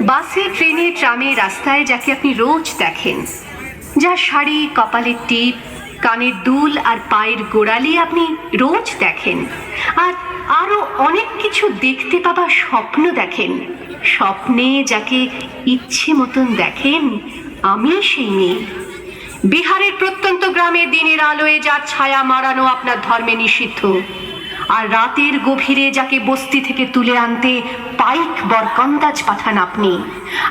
বাসে, ট্রেনে, ট্রামে, রাস্তায় যাকে আপনি রোজ দেখেন, যার শাড়ি, কপালের টিপ, কানের দুল আর পায়ের গোড়ালি আপনি রোজ দেখেন, আর আরো অনেক কিছু দেখতে পাবার স্বপ্ন দেখেন, স্বপ্নে যাকে ইচ্ছে মতন দেখেন, আমি সেই মেয়ে। বিহারের প্রত্যন্ত গ্রামে দিনের আলোয় যার ছায়া মারানো আপনার ধর্মে নিষিদ্ধ, আর রাতের গভীরে যাকে বস্তি থেকে তুলে আনতে পাইক বরকন্দাজ পাঠান আপনি,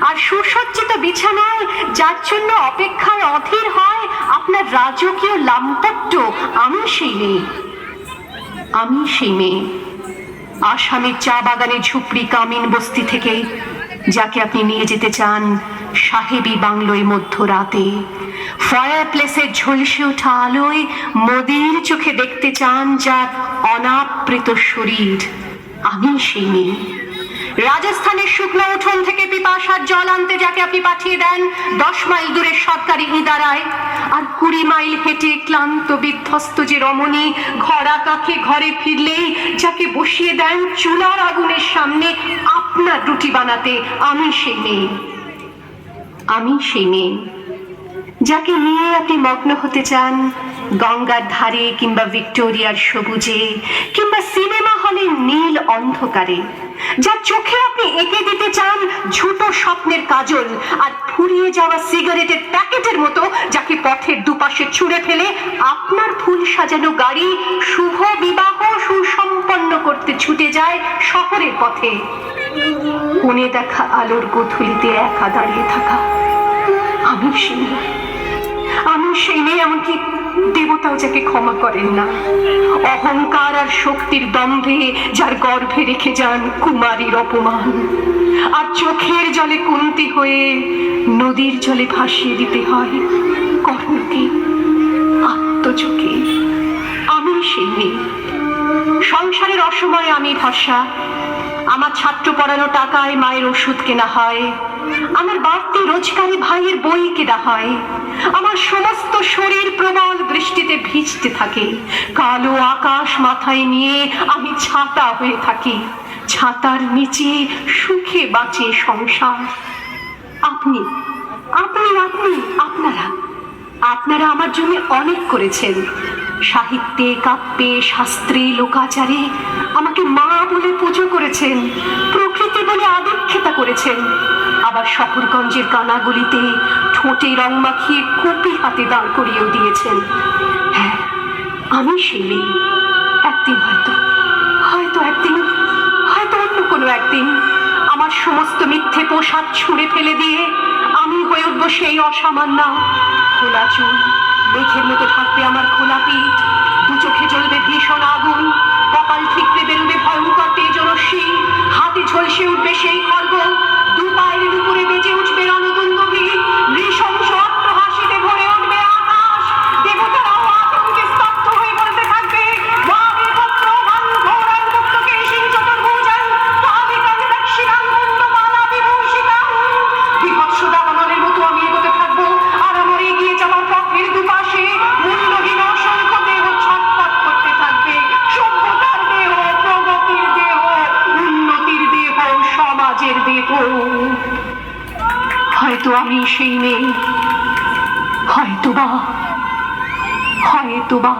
আর সুসজ্জিত বিছানায় যার জন্য অপেক্ষায় অধীর হয় আপনার রাজকীয় লাম্পট্য, আমি সেই মেয়ে। আমি সেই মেয়ে। আসামের চা বাগানে ঝুপড়ি কামিন বস্তি থেকে যাকে আপনি নিয়ে যেতে চান সাহেবী বাংলোয় মধ্যরাতে, ফায়ার প্লেসের ঝলসে ওঠা আলোয় মোদির চোখে দেখতে চান যার অনাবৃত শরীর, আমি সেই মেয়ে। রাজস্থানের শুকনো উঠোন থেকে পিপাসার জল আনতে যাকে আপনি পাঠিয়ে দেন 10 মাইল দূরের সরকারি ইদারায়, আর 20 মাইল হেঁটে ক্লান্ত বিধ্বস্ত যে রমণী ঘরা কাকে ঘরে ফিরলেই যাকে বসিয়ে দেন চুলার আগুনের সামনে আপনার রুটি বানাতে, আমি সেই মেয়ে। আমি সেই মেয়ে যাকে নিয়ে আপনি মগ্ন হতে চান গঙ্গার ধারে, কিংবা ভিক্টোরিয়ার সবুজে, কিংবা সিনেমা হলের নীল অন্ধকারে, যার চোখে আপনি এঁকে দিতে চান ঝুটো স্বপ্নের কাজল, আর ফুরিয়ে যাওয়া সিগারেটের প্যাকেটের মতো যাকে পথের দুপাশে ছুঁড়ে ফেলে আপনার ফুল সাজানো গাড়ি শুভ বিবাহ সুসম্পন্ন করতে ছুটে যায় শহরের পথে। কোণে দেখা আলোর গোধূলিতে একা দাঁড়িয়ে থাকা, আমি সেই মেয়ে। আমি সেই মেয়ে, এমনকি দেবতাও যাকে ক্ষমা করেন না। অহংকার আর শক্তির দম্ভে যার গর্ভে রেখে যান কুমারীর অপমান, আর চোখের জলে কুন্তি হয়ে নদীর জলে ভাসিয়ে দিতে হয় কর্ণকে, আত্মযোগে। আমি সেই মেয়ে। সংসারের অসময়ে আমি ভরসা, আমার ছাত্র পড়ানো টাকায় মায়ের ওষুধ কেনা হয়, আমার বাড়তি রোজগারি ভাইয়ের বই কেনা হয়, আমার সমস্ত শরীর প্রবল বৃষ্টিতে ভিজতে থাকে, কালো আকাশ মাথায় নিয়ে আমি ছাতা হয়ে থাকি, ছাতার নিচে সুখে বাঁচে সংসার। আপনি আপনি আপনি আপনারা আপনারা আমার জন্য অনেক করেছেন। সাহিত্যে, কাব্যে, শাস্ত্রে, লোকাচারে আমাকে মা বলে পুজো করেছেন, প্রকৃতি বলে আদিক্ষেতা করেছেন, আবার শহরগঞ্জের কানাগুলিতে ঠোঁটে রং মাখিয়ে কুপি হাতে দাঁড় করিয়েও দিয়েছেন। হ্যাঁ, আমি সেই মেয়ে। একদিন হয়তো অন্য কোনো একদিন আমার সমস্ত মিথ্যে পোশাক ছুঁড়ে ফেলে দিয়ে আমি হয়ে উঠবো সেই অসামান্য। খোলা চুল, মেঘের মতো থাকবে আমার খোলা পিঠ, দু চোখে জ্বলবে ভীষণ আগুন, কপাল ঠিকরে বেরোবে ভয়ঙ্কর তেজরশ্মি, হাতে ঝলসে উঠবে সেই খড়গ, দু পায়ের উপরে বেজে উঠবে রণদুন্দুভি, নৃশংস অট্টহাসিতে ভরে উঠবে আকাশ, দেবতারাও আতঙ্কে স্তব্ধ হয়ে বলতে থাকবে বিভৎস দাবানলের মতো আমি এগোতে থাকবো, আর আমার এগিয়ে যাওয়ার পথের দুপাশে মূল্যহীন অসংখ্য দেহ ছটফট করতে থাকবে। সভ্যতার দেহ, প্রগতির দেহ, উন্নতির দেহ, সমাজের দেহ। হয়তো আমি সেই মেয়ে, হয়তো বা